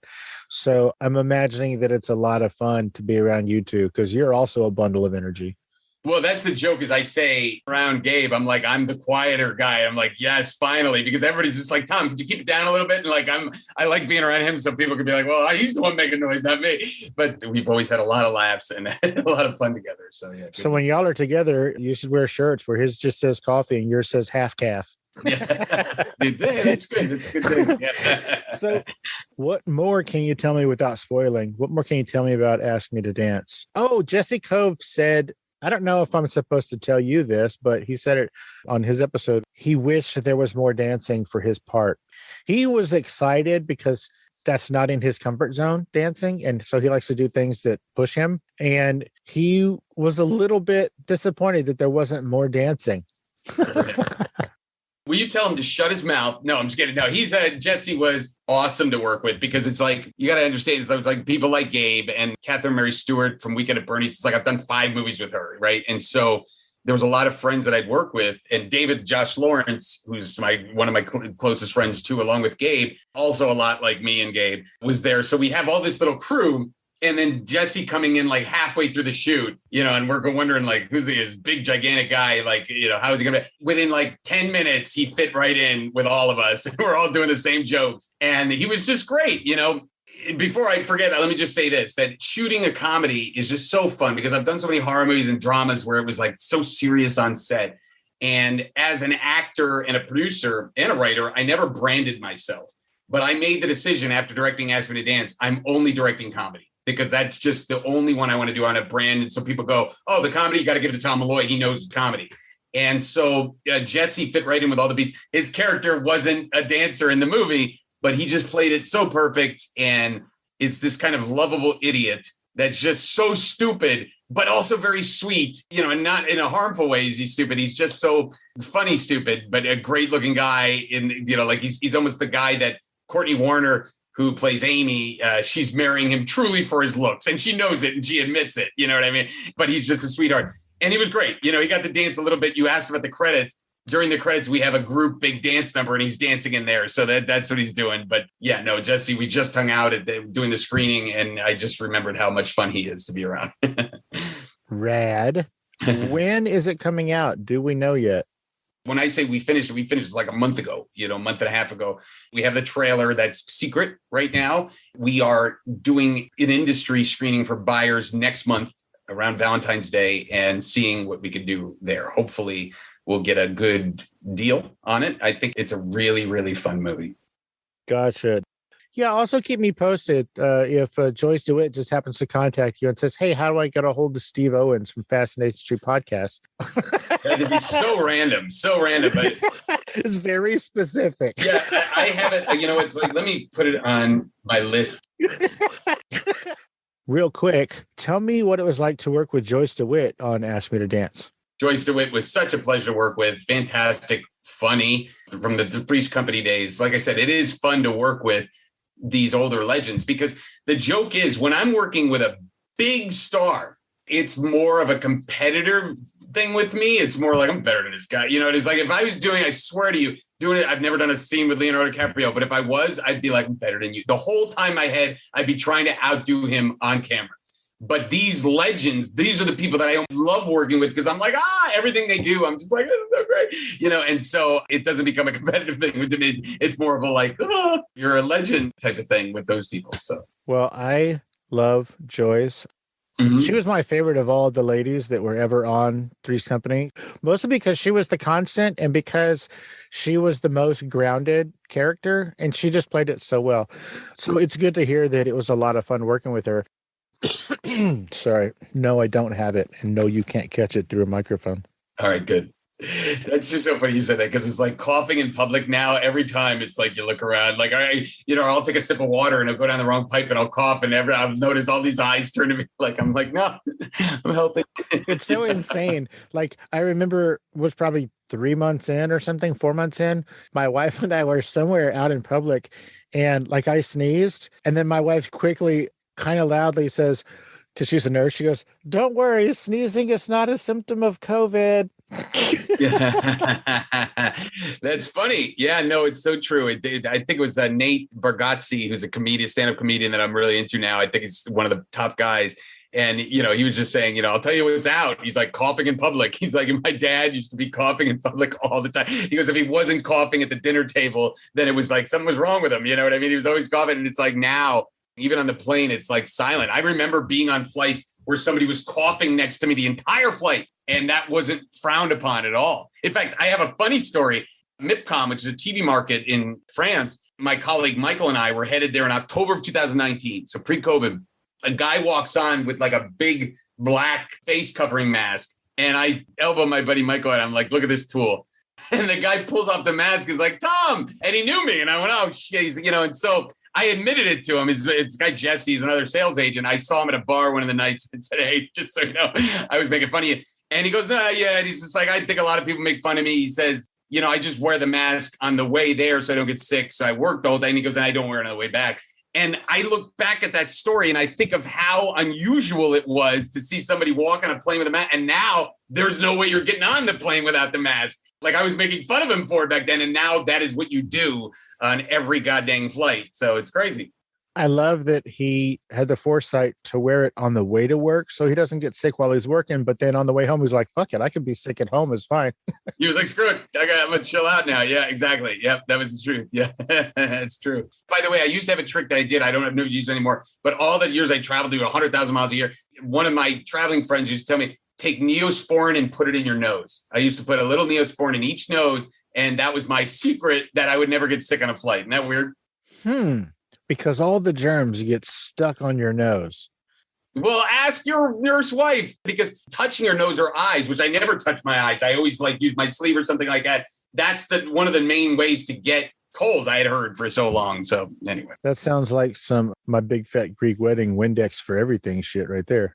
So I'm imagining that it's a lot of fun to be around you two because you're also a bundle of energy. Well, that's the joke is I say around Gabe, I'm like, I'm the quieter guy. I'm like, yes, finally, because everybody's just like, Tom, could you keep it down a little bit? And like, I like being around him so people can be like, well, he's the one making noise, not me. But we've always had a lot of laughs and a lot of fun together. So yeah. So when y'all are together, you should wear shirts where his just says coffee and yours says half calf. Yeah, that's good. That's a good thing. Yeah. So what more can you tell me without spoiling? What more can you tell me about Ask Me to Dance? Oh, Jesse Kove said, I don't know if I'm supposed to tell you this, but he said it on his episode. He wished that there was more dancing for his part. He was excited because that's not in his comfort zone, dancing. And so he likes to do things that push him. And he was a little bit disappointed that there wasn't more dancing. Will you tell him to shut his mouth? No, I'm just kidding. No, Jesse was awesome to work with because it's like, you got to understand, it's like people like Gabe and Catherine Mary Stewart from Weekend at Bernie's. It's like I've done 5 movies with her, right? And so there was a lot of friends that I'd work with. And David Josh Lawrence, who's one of my closest friends too, along with Gabe, also a lot like me and Gabe, was there. So we have all this little crew. And then Jesse coming in like halfway through the shoot, and we're wondering like, who's this big, gigantic guy? Like, how is he going to, within like 10 minutes, he fit right in with all of us. We're all doing the same jokes. And he was just great. Before I forget, let me just say this, that shooting a comedy is just so fun because I've done so many horror movies and dramas where it was like so serious on set. And as an actor and a producer and a writer, I never branded myself, but I made the decision after directing Ask Me to Dance, I'm only directing comedy. Because that's just the only one I want to do on a brand. And so people go, oh, the comedy, you got to give it to Tom Malloy. He knows comedy. And so Jesse fit right in with all the beats. His character wasn't a dancer in the movie, but he just played it so perfect. And it's this kind of lovable idiot that's just so stupid, but also very sweet, and not in a harmful way is he stupid. He's just so funny, stupid, but a great looking guy. Like he's almost the guy that Courtney Warner, who plays Amy, she's marrying him truly for his looks. And she knows it and she admits it, you know what I mean? But he's just a sweetheart. And he was great. He got to dance a little bit. You asked about the credits. During the credits, we have a group big dance number and he's dancing in there. So that's what he's doing. But yeah, no, Jesse, we just hung out doing the screening and I just remembered how much fun he is to be around. Rad. When is it coming out? Do we know yet? When I say we finished like a month ago, a month and a half ago. We have the trailer that's secret right now. We are doing an industry screening for buyers next month around Valentine's Day and seeing what we can do there. Hopefully we'll get a good deal on it. I think it's a really, really fun movie. Gotcha. Yeah, also keep me posted if Joyce DeWitt just happens to contact you and says, hey, how do I get a hold of Steve Owens from Fascination Street Podcast? That'd be so random. But it's very specific. Yeah, I have it. It's like, let me put it on my list. Real quick, tell me what it was like to work with Joyce DeWitt on Ask Me to Dance. Joyce DeWitt was such a pleasure to work with. Fantastic, funny from the Three's Company days. Like I said, it is fun to work with these older legends because the joke is when I'm working with a big star, it's more of a competitor thing with me. It's more like I'm better than this guy. It's like if I was I swear to you, doing it, I've never done a scene with Leonardo DiCaprio, but if I was, I'd be like, I'm better than you. The whole time in my head, I'd be trying to outdo him on camera. But these legends, these are the people that I love working with because I'm like, everything they do, I'm just like, this is so great, and so it doesn't become a competitive thing with me. It's more of a like, you're a legend type of thing with those people. So, well, I love Joyce. Mhm. She was my favorite of all the ladies that were ever on Three's Company, mostly because she was the constant and because she was the most grounded character, and she just played it so well. So it's good to hear that it was a lot of fun working with her. Sorry. No, I don't have it. And no, you can't catch it through a microphone. All right, good. That's just so funny you said that, because it's like coughing in public now. Every time it's like you look around, like, all right, I'll take a sip of water and I'll go down the wrong pipe and I'll cough, and I've noticed all these eyes turn to me. Like, I'm like, no, I'm healthy. It's so insane. Like, I remember it was probably 3 months in or something, 4 months in. My wife and I were somewhere out in public, and like I sneezed, and then my wife quickly, kind of loudly says, because she's a nurse, she goes, "Don't worry, sneezing is not a symptom of COVID." That's funny. Yeah, no, it's so true. I think it was Nate Bergatsi, who's a comedian, stand-up comedian that I'm really into now. I think he's one of the top guys. And, he was just saying, I'll tell you what's out. He's like coughing in public. He's like, my dad used to be coughing in public all the time. He goes, if he wasn't coughing at the dinner table, then it was like something was wrong with him. You know what I mean? He was always coughing. And it's like now, even on the plane, it's like silent. I remember being on flights where somebody was coughing next to me the entire flight, and that wasn't frowned upon at all. In fact, I have a funny story. MIPCOM, which is a TV market in France, my colleague Michael and I were headed there in October of 2019, so pre-COVID. A guy walks on with like a big black face covering mask, and I elbow my buddy Michael, and I'm like, look at this tool. And the guy pulls off the mask, he's like, Tom, and he knew me, and I went, oh, shit, and so I admitted it to him. It's guy Jesse, he's another sales agent. I saw him at a bar one of the nights and said, hey, just so you know, I was making fun of you. And he goes, no, yeah. And he's just like, I think a lot of people make fun of me. He says, I just wear the mask on the way there so I don't get sick. So I work the whole day. And he goes, and I don't wear it on the way back. And I look back at that story and I think of how unusual it was to see somebody walk on a plane with a mask. And now there's no way you're getting on the plane without the mask. Like, I was making fun of him for it back then. And now that is what you do on every goddamn flight. So it's crazy. I love that he had the foresight to wear it on the way to work so he doesn't get sick while he's working. But then on the way home, he's like, fuck it, I can be sick at home. It's fine. He was like, screw it. I'm going to chill out now. Yeah, exactly. Yep, that was the truth. Yeah, it's true. By the way, I used to have a trick that I did. I don't have no use anymore. But all the years I traveled to 100,000 miles a year, one of my traveling friends used to tell me, take Neosporin and put it in your nose. I used to put a little Neosporin in each nose. And that was my secret that I would never get sick on a flight. Isn't that weird? Because all the germs get stuck on your nose. Well, ask your nurse wife, because touching your nose or eyes, which I never touch my eyes. I always like use my sleeve or something like that. That's one of the main ways to get colds, I had heard for so long. So anyway. That sounds like some My Big Fat Greek Wedding Windex for everything shit right there.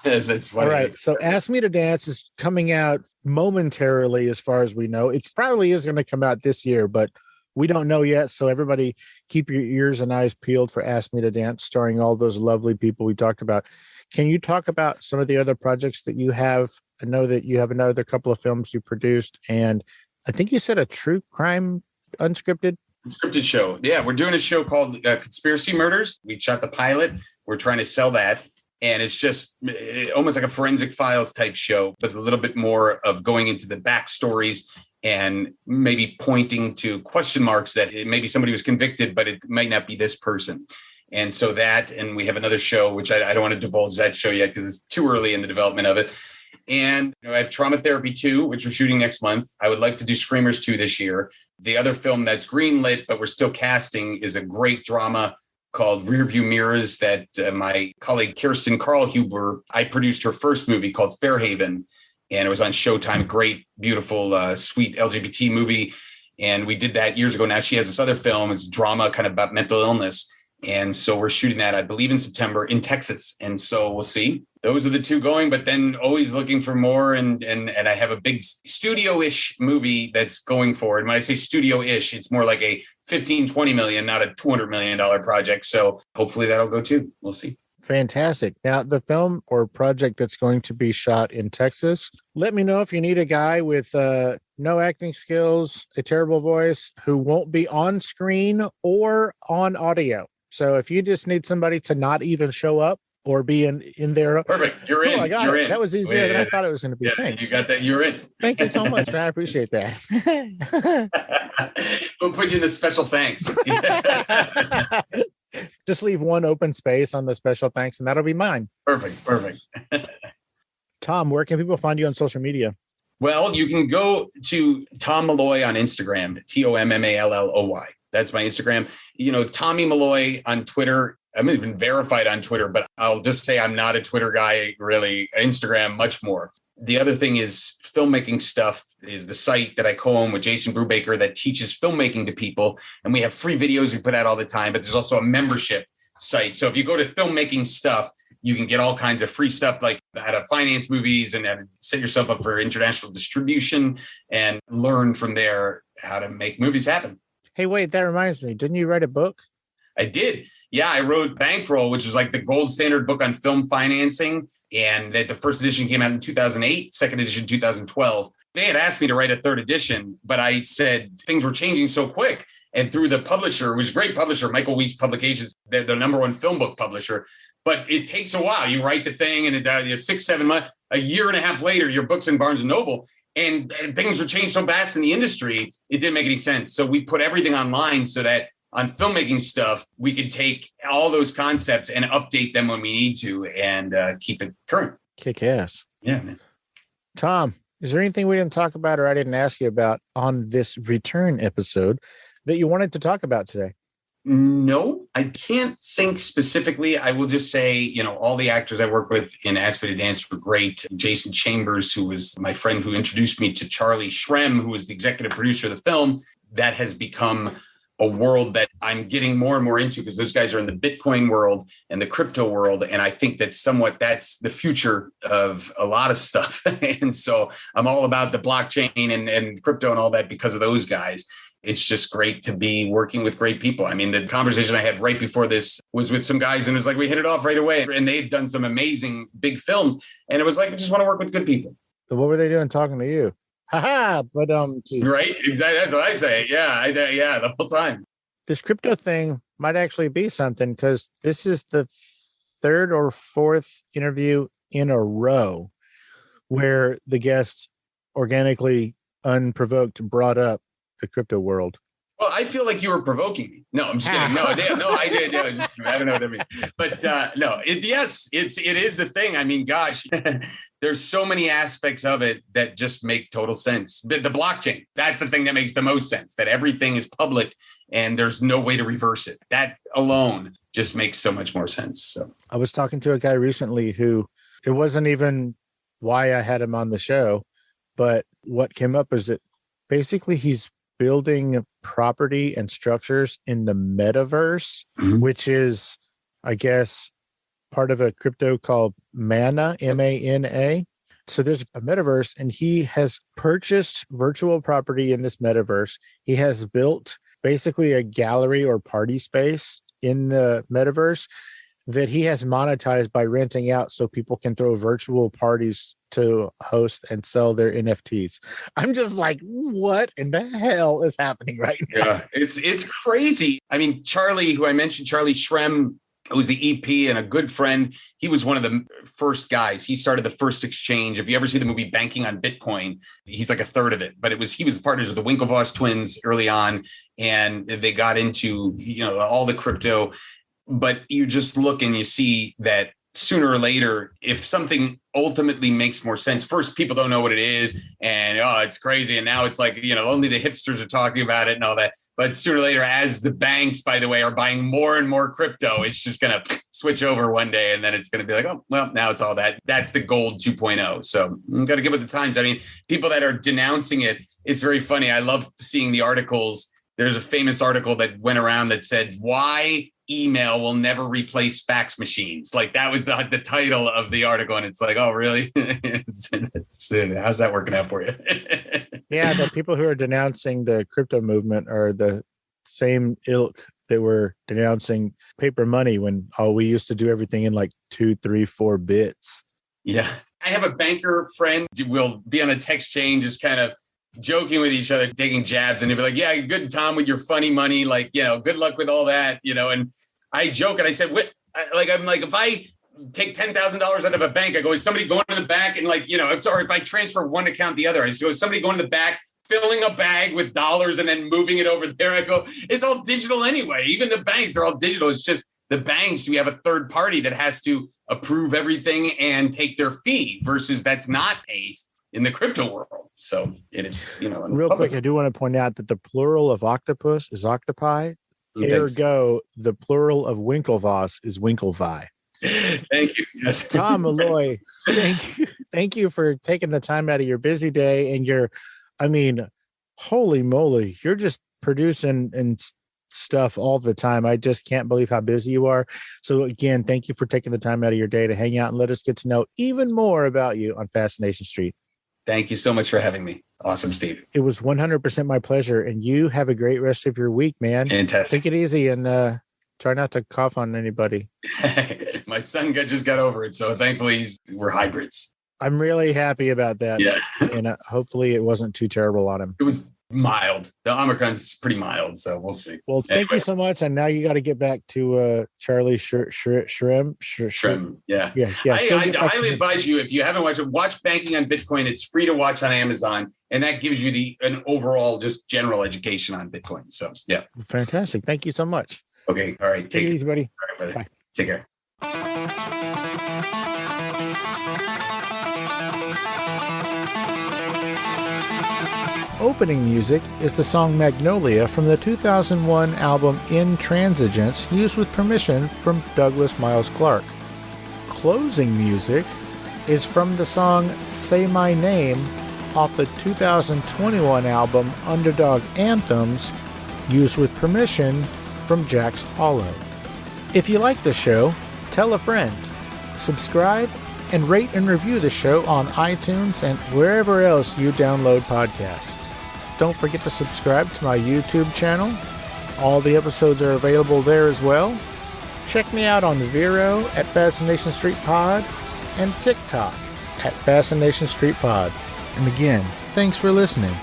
That's funny. All right. So Ask Me to Dance is coming out momentarily as far as we know. It probably is going to come out this year, but we don't know yet. So everybody keep your ears and eyes peeled for Ask Me to Dance, starring all those lovely people we talked about. Can you talk about some of the other projects that you have? I know that you have another couple of films you produced, and I think you said a true crime unscripted show. Yeah, we're doing a show called Conspiracy Murders. We shot the pilot. We're trying to sell that. And it's just almost like a Forensic Files type show, but a little bit more of going into the backstories and maybe pointing to question marks that maybe somebody was convicted, but it might not be this person. And so that, and we have another show, which I don't want to divulge that show yet because it's too early in the development of it. And I have Trauma Therapy 2, which we're shooting next month. I would like to do Screamers 2 this year. The other film that's greenlit, but we're still casting, is a great drama called Rearview Mirrors that my colleague Kirsten Karlhuber, I produced her first movie called Fairhaven. And it was on Showtime. Great, beautiful, sweet LGBT movie. And we did that years ago. Now she has this other film. It's drama kind of about mental illness. And so we're shooting that, I believe, in September in Texas. And so we'll see. Those are the two going, but then always looking for more. And I have a big studio-ish movie that's going forward. When I say studio-ish, it's more like a 15, 20 million, not a $200 million project. So hopefully that'll go too. We'll see. Fantastic. Now, the film or project that's going to be shot in Texas, let me know if you need a guy with no acting skills, a terrible voice, who won't be on screen or on audio. So if you just need somebody to not even show up or be in there. Perfect. You're in. I got You're it. in. That was easier than I thought it was going to be. Yeah, Thanks. you got that. You're in. Thank you so much, man. I appreciate that. We'll put you in the special thanks. Just leave one open space on the special thanks, and that'll be mine. Perfect. Tom, where can people find you on social media? Well, you can go to Tom Malloy on Instagram, TOMMALLOY. That's my Instagram. Tommy Malloy on Twitter. I'm even verified on Twitter, but I'll just say I'm not a Twitter guy, really. Instagram, much more. The other thing is Filmmaking Stuff is the site that I co-own with Jason Brubaker that teaches filmmaking to people. And we have free videos we put out all the time, but there's also a membership site. So if you go to Filmmaking Stuff, you can get all kinds of free stuff, like how to finance movies and how to set yourself up for international distribution and learn from there how to make movies happen. Hey, wait, that reminds me. Didn't you write a book? I did. Yeah, I wrote Bankroll, which was like the gold standard book on film financing. And the first edition came out in 2008, second edition 2012. They had asked me to write a third edition, but I said things were changing so quick. And through the publisher, who's a great publisher, Michael Weiss Publications, they're the number one film book publisher. But it takes a while. You write the thing and 6-7 months, a year and a half later, your book's in Barnes & Noble. And things were changed so fast in the industry, it didn't make any sense. So we put everything online so that on Filmmaking Stuff, we could take all those concepts and update them when we need to and keep it current. Kick ass. Yeah, man. Tom, is there anything we didn't talk about or I didn't ask you about on this return episode that you wanted to talk about today? No, I can't think specifically. I will just say, all the actors I worked with in Ask Me to Dance were great. Jason Chambers, who was my friend who introduced me to Charlie Shrem, who was the executive producer of the film, that has become a world that I'm getting more and more into because those guys are in the Bitcoin world and the crypto world. And I think that that's the future of a lot of stuff. And so I'm all about the blockchain and crypto and all that because of those guys. It's just great to be working with great people. I mean, the conversation I had right before this was with some guys and it was like, we hit it off right away. And they've done some amazing big films. And it was like, I just want to work with good people. So what were they doing talking to you? Haha, but right, exactly. That's what I say. Yeah, the whole time. This crypto thing might actually be something because this is the third or fourth interview in a row where the guest organically, unprovoked, brought up the crypto world. Well, I feel like you were provoking me. No, I'm just kidding. No, I did. I don't know what I mean. But no, it is a thing. I mean, gosh, there's so many aspects of it that just make total sense. The blockchain, that's the thing that makes the most sense, that everything is public and there's no way to reverse it. That alone just makes so much more sense. So I was talking to a guy recently who, it wasn't even why I had him on the show, but what came up is that basically he's building property and structures in the metaverse, which is, I guess, part of a crypto called Mana, M-A-N-A. So there's a metaverse and he has purchased virtual property in this metaverse. He has built basically a gallery or party space in the metaverse that he has monetized by renting out so people can throw virtual parties to host and sell their NFTs. I'm just like, what in the hell is happening right now? Yeah, it's crazy. I mean, Charlie, who I mentioned, Charlie Shrem, who's the EP and a good friend, he was one of the first guys. He started the first exchange. If you ever see the movie Banking on Bitcoin, he's like a third of it. But he was partners with the Winklevoss twins early on, and they got into all the crypto. But you just look and you see that sooner or later, if something ultimately makes more sense, first, people don't know what it is and, it's crazy. And now it's like, only the hipsters are talking about it and all that. But sooner or later, as the banks, by the way, are buying more and more crypto, it's just going to switch over one day. And then it's going to be like, oh, well, now it's all that. That's the gold 2.0. So you got to get with the times. I mean, people that are denouncing it, it's very funny. I love seeing the articles. There's a famous article that went around that said, why email will never replace fax machines. Like that was the title of the article. And it's like, oh, really? How's that working out for you? Yeah, the people who are denouncing the crypto movement are the same ilk that were denouncing paper money when we used to do everything in like 2, 3, 4 bits. Yeah. I have a banker friend. We'll be on a text chain, just kind of joking with each other, taking jabs, and he'd be like, yeah, good, Tom, with your funny money, like, good luck with all that, and I joke and I said, what, I'm like, if I take $10,000 out of a bank, I go, is somebody going to the back and if I transfer one account to the other, I go, is somebody going to the back, filling a bag with dollars and then moving it over there? I go, it's all digital anyway. Even the banks, they're all digital. It's just the banks, we have a third party that has to approve everything and take their fee versus that's not paid in the crypto world. So it's, real quick, I do want to point out that the plural of octopus is octopi. Ergo, the plural of Winklevoss is Winklevi. Thank you. Yes. Tom Malloy, thank you for taking the time out of your busy day. And holy moly, you're just producing and stuff all the time. I just can't believe how busy you are. So again, thank you for taking the time out of your day to hang out and let us get to know even more about you on Fascination Street. Thank you so much for having me. Awesome, Steve. It was 100% my pleasure. And you have a great rest of your week, man. Fantastic. Take it easy and try not to cough on anybody. My son just got over it. So thankfully we're hybrids. I'm really happy about that. Yeah. And hopefully it wasn't too terrible on him. It was mild. The Omicron's pretty mild. So we'll see. Well, thank you so much. And now you got to get back to Charlie Shrem. Yeah. Yeah. I highly advise you, if you haven't watch Banking on Bitcoin. It's free to watch on Amazon. And that gives you an overall just general education on Bitcoin. So yeah. Fantastic. Thank you so much. Okay. All right. Take it easy, buddy. All right, bye. Take care. Opening music is the song Magnolia from the 2001 album Intransigence, used with permission from Douglas Miles Clark. Closing music is from the song Say My Name off the 2021 album Underdog Anthems, used with permission from Jax Hollow. If you like the show, tell a friend, subscribe, and rate and review the show on iTunes and wherever else you download podcasts. Don't forget to subscribe to my YouTube channel. All the episodes are available there as well. Check me out on Vero at Fascination Street Pod and TikTok at Fascination Street Pod. And again, thanks for listening.